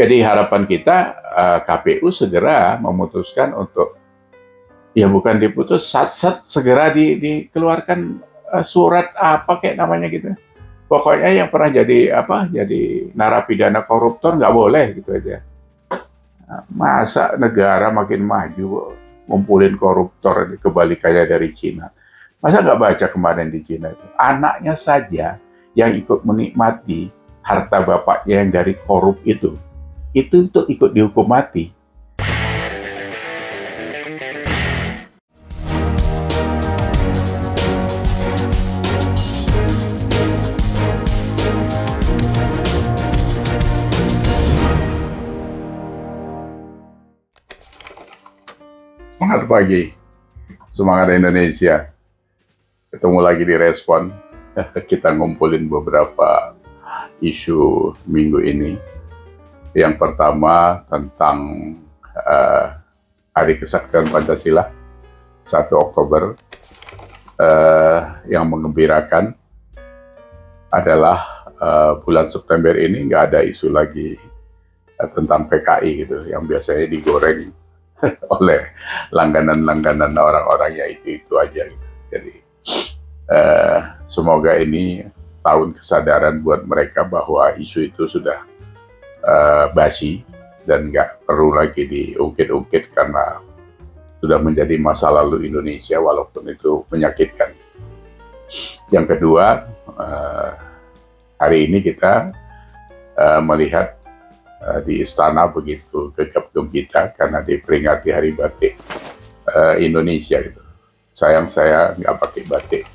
Jadi harapan kita KPU segera memutuskan untuk, ya bukan diputus, segera dikeluarkan surat apa kayak namanya gitu. Pokoknya yang pernah jadi narapidana koruptor nggak boleh gitu aja. Masa negara makin maju ngumpulin koruptor, kebalikannya dari Cina. Masa nggak baca kemarin di Cina itu? Anaknya saja yang ikut menikmati harta bapaknya yang dari korup itu untuk ikut dihukum mati. Semangat pagi, semangat Indonesia. Ketemu lagi di Respon. Kita ngumpulin beberapa isu minggu ini. Yang pertama tentang Hari Kesaktian Pancasila, 1 Oktober. Yang menggembirakan adalah bulan September ini nggak ada isu lagi tentang PKI gitu, yang biasanya digoreng oleh langganan-langganan orang-orang ya itu aja gitu. Jadi semoga ini tahun kesadaran buat mereka bahwa isu itu sudah basi dan nggak perlu lagi diungkit-ungkit karena sudah menjadi masa lalu Indonesia walaupun itu menyakitkan. Yang kedua, hari ini kita melihat di istana begitu gegap gempita karena diperingati Hari Batik Indonesia gitu. Sayang saya nggak pakai batik,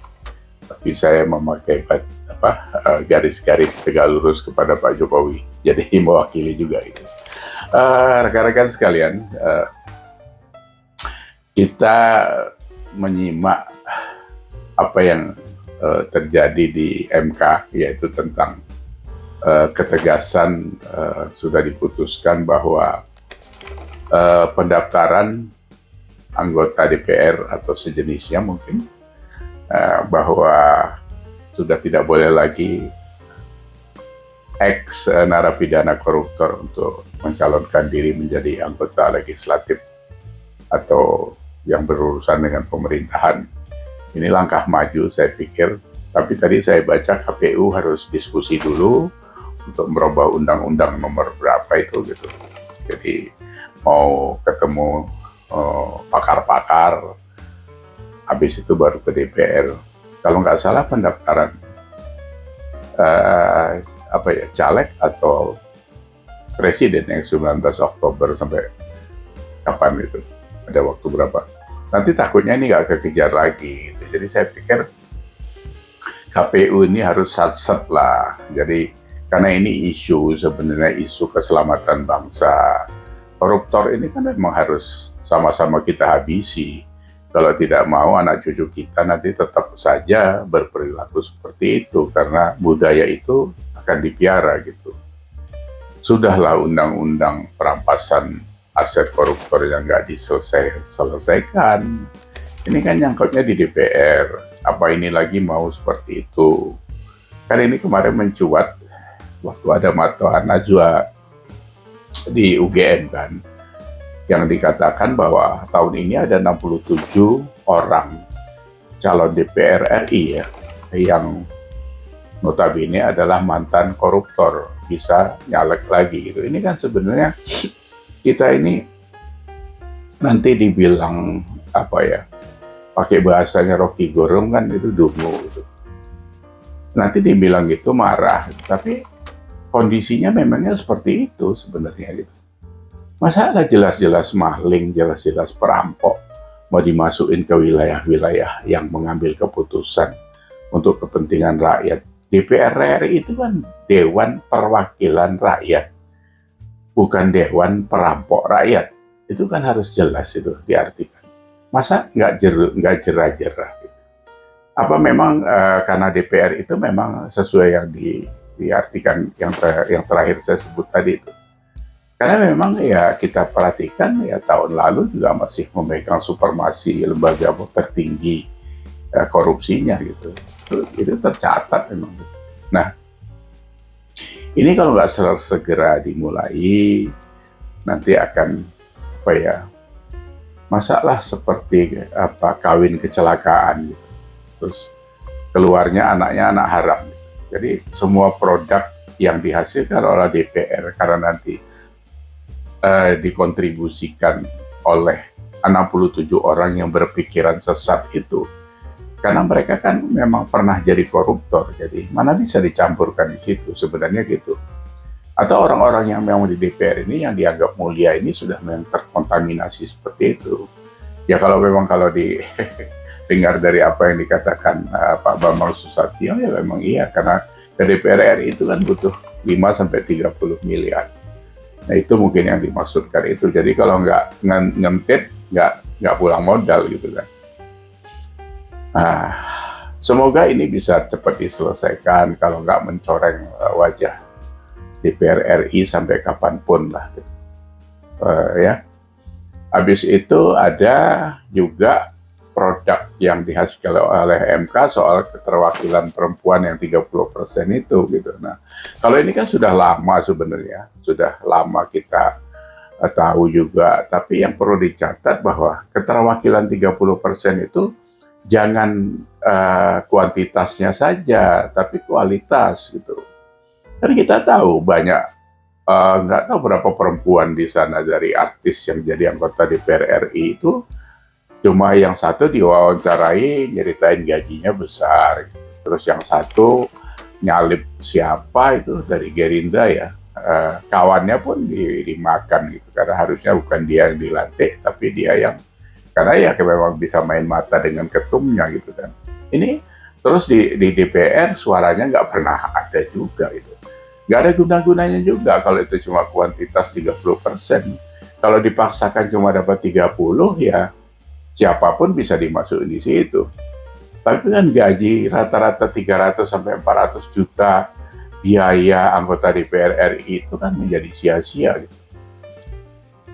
tapi saya memakai garis-garis tegak lurus kepada Pak Jokowi. Jadi mewakili juga itu. Rekan-rekan sekalian, kita menyimak apa yang terjadi di MK, yaitu tentang ketegasan sudah diputuskan bahwa pendaftaran anggota DPR atau sejenisnya mungkin bahwa sudah tidak boleh lagi ex narapidana koruptor untuk mencalonkan diri menjadi anggota legislatif atau yang berurusan dengan pemerintahan. Ini langkah maju saya pikir, tapi tadi saya baca KPU harus diskusi dulu untuk merubah undang-undang nomor berapa itu gitu. Jadi mau ketemu pakar-pakar, habis itu baru ke DPR. Kalau nggak salah pendaftaran caleg atau presiden yang 19 Oktober sampai kapan itu? Ada waktu berapa? Nanti takutnya ini nggak kekejar lagi. Gitu. Jadi saya pikir KPU ini harus sat-set lah. Jadi karena ini sebenarnya isu keselamatan bangsa. Koruptor ini kan memang harus sama-sama kita habisi. Kalau tidak mau anak cucu kita nanti tetap saja berperilaku seperti itu karena budaya itu akan dipiara gitu. Sudahlah undang-undang perampasan aset koruptor yang nggak diselesaikan. Ini kan nyangkutnya di DPR. Apa ini lagi mau seperti itu? Kan ini kemarin mencuat waktu ada Matoa Najwa di UGM kan, yang dikatakan bahwa tahun ini ada 67 orang calon DPR RI ya, yang notabene adalah mantan koruptor, bisa nyalek lagi gitu. Ini kan sebenarnya kita ini nanti dibilang pakai bahasanya Rocky Gerung kan itu dungu gitu. Nanti dibilang gitu marah, tapi kondisinya memangnya seperti itu sebenarnya gitu. Masa ada jelas-jelas maling, jelas-jelas perampok mau dimasukin ke wilayah-wilayah yang mengambil keputusan untuk kepentingan rakyat. DPR RI itu kan Dewan Perwakilan Rakyat, bukan Dewan Perampok Rakyat. Itu kan harus jelas itu diartikan. Masa nggak jerah-jerah gitu. Apa memang karena DPR itu memang sesuai yang diartikan yang terakhir saya sebut tadi itu. Karena memang ya kita perhatikan ya tahun lalu juga masih memegang supremasi lembaga tertinggi korupsinya gitu. Itu tercatat memang. Nah, Ini kalau nggak segera dimulai, nanti akan apa ya, masalah seperti apa kawin kecelakaan gitu. Terus keluarnya anaknya anak haram. Jadi semua produk yang dihasilkan oleh DPR karena nanti dikontribusikan oleh 67 orang yang berpikiran sesat itu. Karena mereka kan memang pernah jadi koruptor, jadi mana bisa dicampurkan di situ, sebenarnya gitu. Atau orang-orang yang memang di DPR ini yang dianggap mulia ini sudah memang terkontaminasi seperti itu. Ya kalau memang kalau dengar dari apa yang dikatakan Pak Bambang Susatyo, ya memang iya, karena ke DPR RI itu kan butuh 5-30 miliar. Nah itu mungkin yang dimaksudkan itu. Jadi kalau nggak ngentit, nggak pulang modal gitu kan. Nah, semoga ini bisa cepat diselesaikan kalau nggak mencoreng wajah DPR RI sampai kapanpun lah. Gitu. Ya. Habis itu ada juga produk yang dihasilkan oleh MK soal keterwakilan perempuan yang 30% itu gitu. Nah, kalau ini kan sudah lama sebenarnya, sudah lama kita tahu juga, tapi yang perlu dicatat bahwa keterwakilan 30% itu jangan kuantitasnya saja, tapi kualitas gitu. Dan kita tahu banyak nggak tahu berapa perempuan di sana dari artis yang jadi anggota DPR RI itu, cuma yang satu diwawancarai nyeritain gajinya besar, terus yang satu nyalip siapa itu dari Gerindra ya, kawannya pun dimakan gitu, karena harusnya bukan dia yang dilantik, tapi dia yang, karena ya memang bisa main mata dengan ketumnya gitu kan. Ini terus di DPR suaranya nggak pernah ada juga gitu. Nggak ada guna-gunanya juga kalau itu cuma kuantitas 30%. Kalau dipaksakan cuma dapat 30, ya siapapun bisa dimasukin di situ. Tapi kan gaji rata-rata 300-400 juta biaya anggota DPR RI itu kan menjadi sia-sia gitu.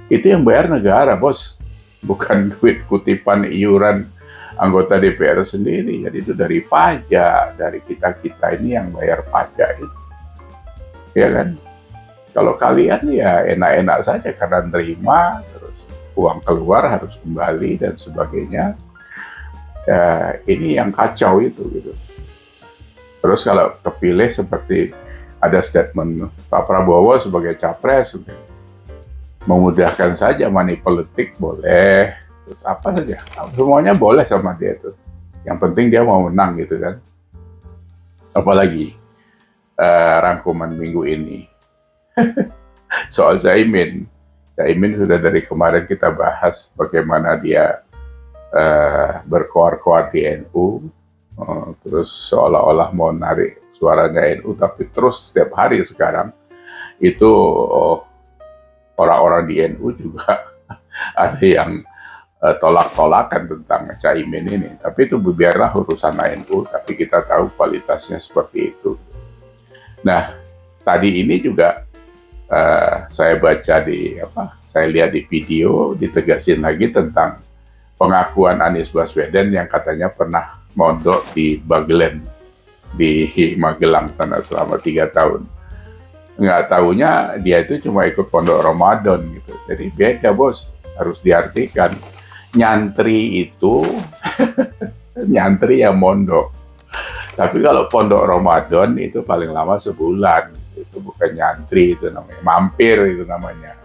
Itu yang bayar negara, bos. Bukan duit kutipan iuran anggota DPR sendiri. Jadi itu dari pajak, dari kita-kita ini yang bayar pajak itu. Ya kan? Kalau kalian ya enak-enak saja karena nerima, terus uang keluar harus kembali dan sebagainya. Ini yang kacau itu gitu. Terus kalau kepilih seperti ada statement Pak Prabowo sebagai capres, memudahkan saja money politik boleh, terus apa saja, semuanya boleh sama dia itu. Yang penting dia mau menang gitu kan. Apalagi rangkuman minggu ini soal Caimin sudah dari kemarin kita bahas bagaimana dia berkoar-koar di NU, terus seolah-olah mau narik suaranya NU, tapi terus setiap hari sekarang itu orang-orang di NU juga ada yang tolak-tolakan tentang Caimin ini. Tapi itu biarlah urusan NU, tapi kita tahu kualitasnya seperti itu. Nah, tadi ini juga saya baca saya lihat di video ditegasin lagi tentang pengakuan Anies Baswedan yang katanya pernah mondok di Bagelen di Magelang sana selama 3 tahun. Nggak tahunya dia itu cuma ikut pondok Ramadan gitu. Jadi beda, bos, harus diartikan. Nyantri itu nyantri yang mondok. Tapi kalau pondok Ramadan itu paling lama sebulan. Itu bukan nyantri, itu namanya mampir, itu namanya.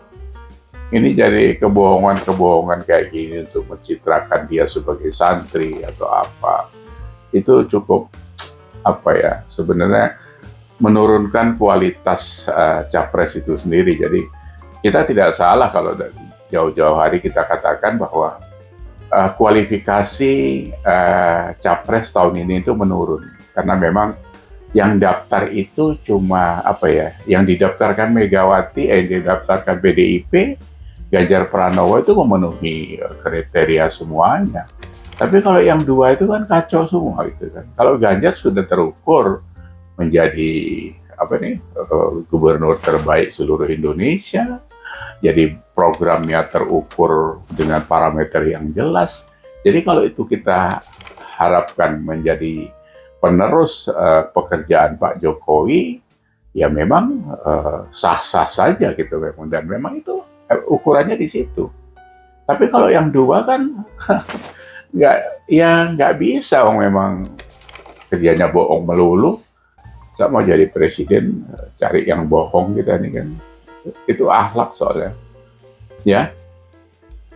Ini jadi kebohongan-kebohongan kayak gini untuk mencitrakan dia sebagai santri atau apa. Itu cukup sebenarnya menurunkan kualitas capres itu sendiri. Jadi kita tidak salah kalau dari jauh-jauh hari kita katakan bahwa kualifikasi capres tahun ini itu menurun. Karena memang yang daftar itu cuma yang didaftarkan Megawati, yang didaftarkan PDIP, Ganjar Pranowo itu memenuhi kriteria semuanya. Tapi kalau yang dua itu kan kacau semua gitu kan. Kalau Ganjar sudah terukur menjadi gubernur terbaik seluruh Indonesia, jadi programnya terukur dengan parameter yang jelas. Jadi kalau itu kita harapkan menjadi penerus pekerjaan Pak Jokowi, ya memang sah-sah saja gitu memang, dan memang itu ukurannya di situ. Tapi kalau yang dua kan nggak bisa, memang kerjanya bohong melulu. Saya mau jadi presiden cari yang bohong kita nih kan, itu akhlak soalnya ya.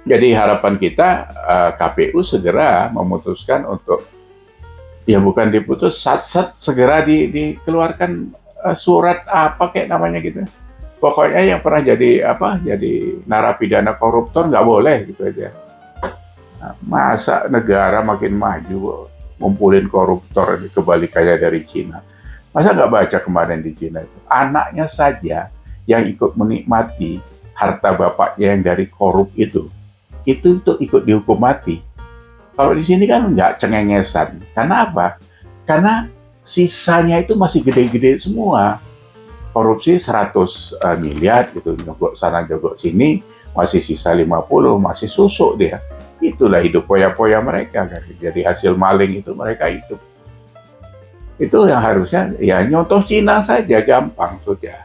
Jadi harapan kita KPU segera memutuskan untuk, ya bukan diputus, segera dikeluarkan surat apa kayak namanya gitu. Pokoknya yang pernah jadi narapidana koruptor nggak boleh gitu aja. Nah, masa negara makin maju ngumpulin koruptor, kebalikannya dari Cina. Masa nggak baca kemarin di Cina itu, anaknya saja yang ikut menikmati harta bapaknya yang dari korup itu untuk ikut dihukum mati. Kalau di sini kan nggak cengengesan. Karena apa? Karena sisanya itu masih gede-gede semua. Korupsi 100 miliar gitu, jogok sana jogok sini, masih sisa 50, masih susuk dia. Itulah hidup poya-poya mereka kan. Jadi hasil maling itu mereka hidup. Itu yang harusnya ya nyontoh Cina saja, gampang sudah.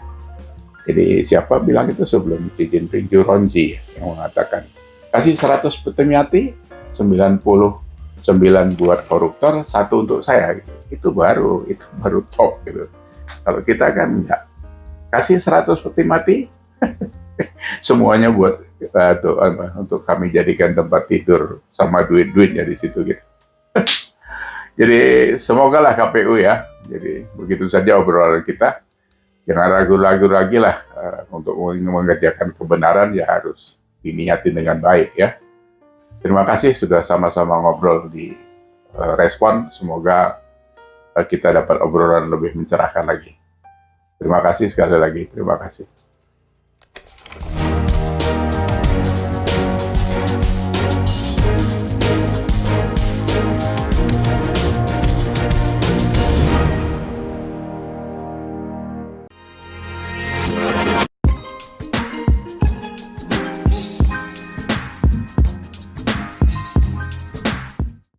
Jadi siapa bilang itu sebelum Xi Jinping, Juronji yang mengatakan kasih 100 peti mati, 99 buat koruptor, 1 untuk saya. Itu baru top gitu. Kalau kita kan enggak, kasih 100 peti mati, semuanya buat untuk kami jadikan tempat tidur sama duit-duitnya di situ gitu. Jadi semoga lah KPU ya. Jadi begitu saja obrolan kita. Jangan ragu-ragu lagi lah untuk mengerjakan kebenaran, ya harus diniatin dengan baik ya. Terima kasih sudah sama-sama ngobrol di respon. Semoga kita dapat obrolan lebih mencerahkan lagi. Terima kasih sekali lagi. Terima kasih.